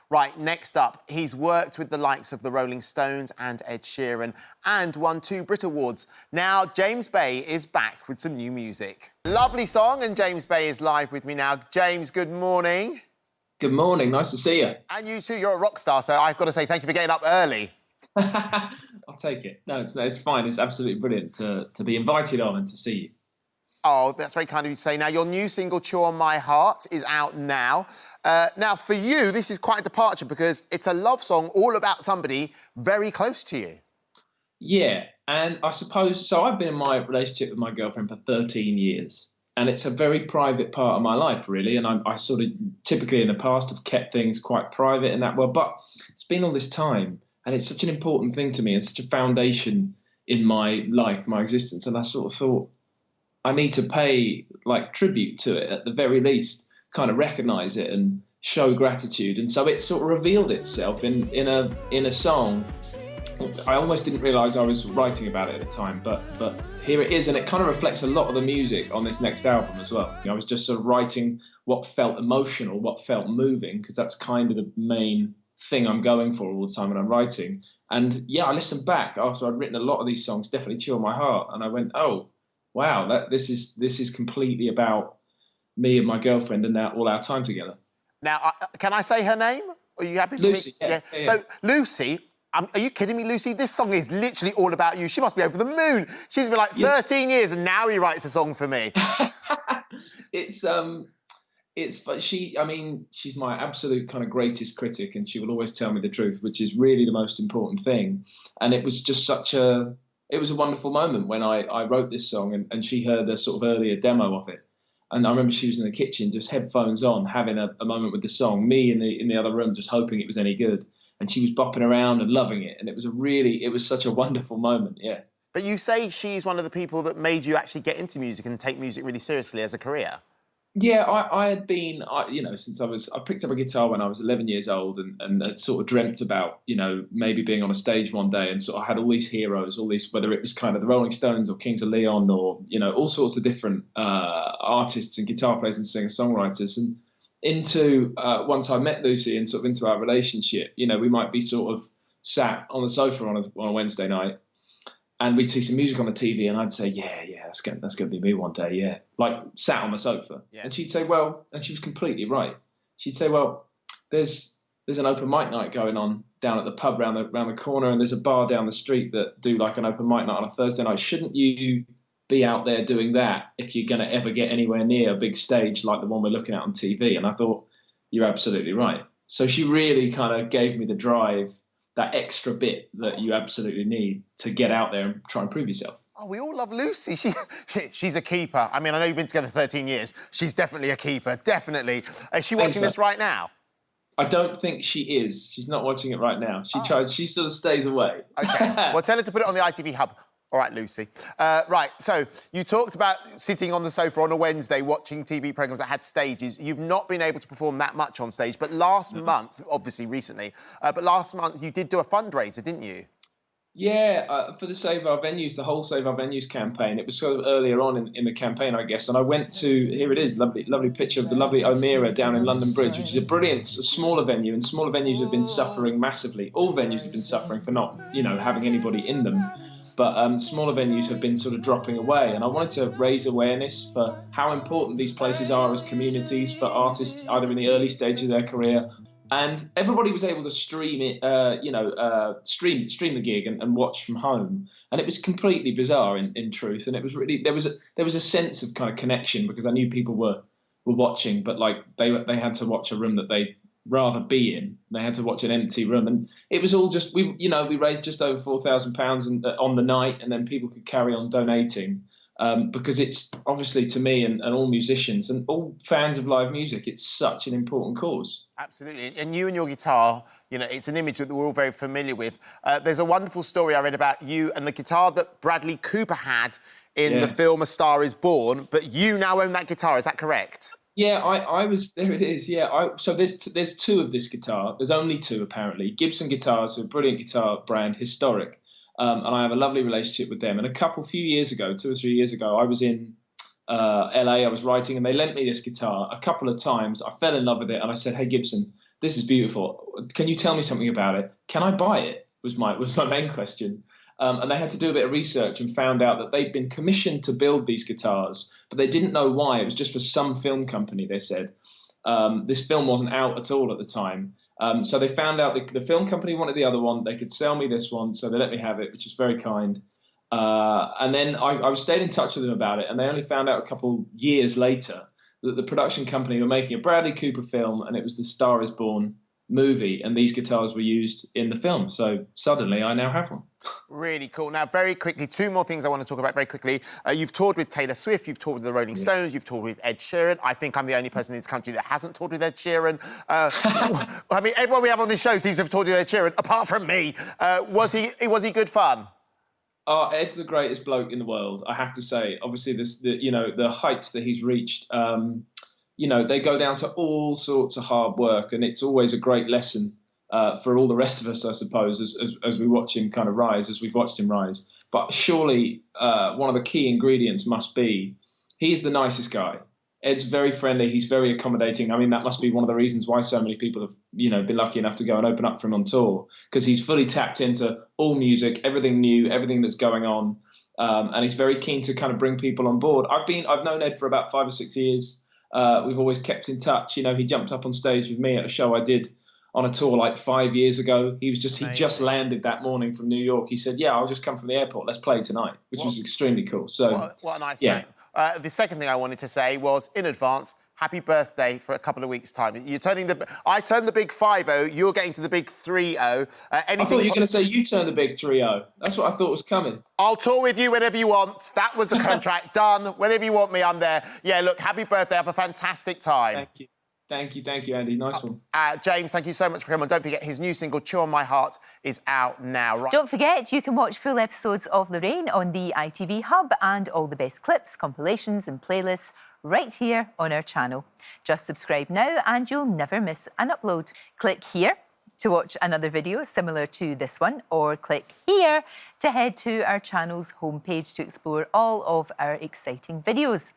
Right, next up, he's worked with the likes of the Rolling Stones and Ed Sheeran and won 2 Brit Awards. Now, James Bay is back with some new music. Lovely song, and James Bay is live with me now. James, good morning. Good morning, nice to see you. And you too, you're a rock star, so I've got to say thank you for getting up early. I'll take it. No, it's fine. It's absolutely brilliant to be invited on and to see you. Oh, that's very kind of you to say. Now, your new single, Chew on My Heart, is out now. Now, for you, this is quite a departure because it's a love song all about somebody very close to you. Yeah, and I suppose, so I've been in my relationship with my girlfriend for 13 years, and it's a very private part of my life, really, and I sort of typically in the past have kept things quite private in that world, but it's been all this time, and it's such an important thing to me, and such a foundation in my life, my existence, and I sort of thought, I need to pay like tribute to it at the very least, kind of recognise it and show gratitude. And so it sort of revealed itself in a song. I almost didn't realise I was writing about it at the time, but here it is, and it kind of reflects a lot of the music on this next album as well. I was just sort of writing what felt emotional, what felt moving, because that's kind of the main thing I'm going for all the time when I'm writing. And yeah, I listened back after I'd written a lot of these songs, definitely Chew on My Heart, and I went, oh, wow, this is completely about me and my girlfriend and all our time together. Now, can I say her name? Are you happy for Lucy, me? Yeah. So, Lucy, are you kidding me, Lucy? This song is literally all about you. She must be over the moon. She's been like 13 years and now he writes a song for me. But she's my absolute kind of greatest critic, and she will always tell me the truth, which is really the most important thing. And it was just it was a wonderful moment when I wrote this song and she heard a sort of earlier demo of it. And I remember she was in the kitchen, just headphones on, having a moment with the song, me in the other room, just hoping it was any good. And she was bopping around and loving it. And it was such a wonderful moment, yeah. But you say she's one of the people that made you actually get into music and take music really seriously as a career. Yeah, I had been, since I picked up a guitar when I was 11 years old and had sort of dreamt about, maybe being on a stage one day, and sort of had all these heroes, whether it was kind of the Rolling Stones or Kings of Leon or, all sorts of different artists and guitar players and singer-songwriters. And once I met Lucy and sort of into our relationship, we might be sort of sat on the sofa on a Wednesday night, and we'd see some music on the TV, and I'd say, yeah, that's going to be me one day, yeah. Like, sat on the sofa. Yeah. And she'd say, well, and she was completely right. She'd say, well, there's an open mic night going on down at the pub round the corner, and there's a bar down the street that do like an open mic night on a Thursday night. Shouldn't you be out there doing that if you're going to ever get anywhere near a big stage like the one we're looking at on TV? And I thought, you're absolutely right. So she really kind of gave me the drive, that extra bit that you absolutely need to get out there and try and prove yourself. Oh, we all love Lucy. She's a keeper. I mean, I know you've been together 13 years. She's definitely a keeper, definitely. Is she watching this right now? I don't think she is. She's not watching it right now. She sort of stays away. OK. Well, tell her to put it on the ITV Hub. All right, Lucy. Right, so you talked about sitting on the sofa on a Wednesday watching TV programmes that had stages. You've not been able to perform that much on stage, but last month, obviously recently, but last month you did do a fundraiser, didn't you? Yeah, for the Save Our Venues, the whole Save Our Venues campaign. It was sort of earlier on in the campaign, I guess. And I went to, here it is, lovely picture of the lovely O'Meara down in London Bridge, which is a brilliant, smaller venue. And smaller venues have been suffering massively. All venues have been suffering for not, having anybody in them. But smaller venues have been sort of dropping away. And I wanted to raise awareness for how important these places are as communities for artists, either in the early stages of their career. And everybody was able to stream it, stream the gig and watch from home. And it was completely bizarre in truth. And it was really, there was a sense of kind of connection, because I knew people were watching, but like they had to watch a room that they'd rather be in. They had to watch an empty room. And it was all just, we raised just over £4,000 on the night, and then people could carry on donating. Because it's obviously, to me and all musicians and all fans of live music, it's such an important cause. Absolutely. And you and your guitar, it's an image that we're all very familiar with. There's a wonderful story I read about you and the guitar that Bradley Cooper had in the film A Star Is Born, but you now own that guitar, is that correct? Yeah, I was, there it is, yeah. So there's two of this guitar. There's only two, apparently. Gibson Guitars, a brilliant guitar brand, historic. And I have a lovely relationship with them. And a few years ago, 2 or 3 years ago, I was in LA, I was writing, and they lent me this guitar a couple of times. I fell in love with it, and I said, hey, Gibson, this is beautiful. Can you tell me something about it? Can I buy it? Was my main question. And they had to do a bit of research and found out that they'd been commissioned to build these guitars, but they didn't know why. It was just for some film company, they said. This film wasn't out at all at the time. So they found out the film company wanted the other one. They could sell me this one, so they let me have it, which is very kind. And then I stayed in touch with them about it, and they only found out a couple years later that the production company were making a Bradley Cooper film, and it was the Star is Born movie, and these guitars were used in the film. So suddenly I now have one. Really cool. Now, very quickly, two more things I want to talk about very quickly. You've toured with Taylor Swift, you've toured with the Rolling Stones, you've toured with Ed Sheeran. I think I'm the only person in this country that hasn't toured with Ed Sheeran. I mean, everyone we have on this show seems to have toured with Ed Sheeran, apart from me. Was he good fun? Oh, Ed's the greatest bloke in the world, I have to say. Obviously, the heights that he's reached, they go down to all sorts of hard work, and it's always a great lesson for all the rest of us, I suppose, as we watch him kind of rise, as we've watched him rise. But surely one of the key ingredients must be he's the nicest guy. Ed's very friendly. He's very accommodating. I mean, that must be one of the reasons why so many people have, been lucky enough to go and open up for him on tour, because he's fully tapped into all music, everything new, everything that's going on, and he's very keen to kind of bring people on board. I've known Ed for about 5 or 6 years. We've always kept in touch. He jumped up on stage with me at a show I did on a tour like 5 years ago. He just landed that morning from New York. He said, "Yeah, I'll just come from the airport. Let's play tonight," which was extremely cool. So what a nice yeah. man. The second thing I wanted to say was, in advance, happy birthday for a couple of weeks' time. I turned the big 5-0. You're getting to the big 3-0. I thought you were going to say you turned the big 3-0. That's what I thought was coming. I'll tour with you whenever you want. That was the contract. Done. Whenever you want me, I'm there. Yeah, look, happy birthday. Have a fantastic time. Thank you. Thank you, Andy. Nice one. James, thank you so much for coming. Don't forget, his new single, Chew on My Heart, is out now. Right. Don't forget, you can watch full episodes of Lorraine on the ITV Hub, and all the best clips, compilations and playlists right here on our channel. Just subscribe now and you'll never miss an upload. Click here to watch another video similar to this one, or click here to head to our channel's homepage to explore all of our exciting videos.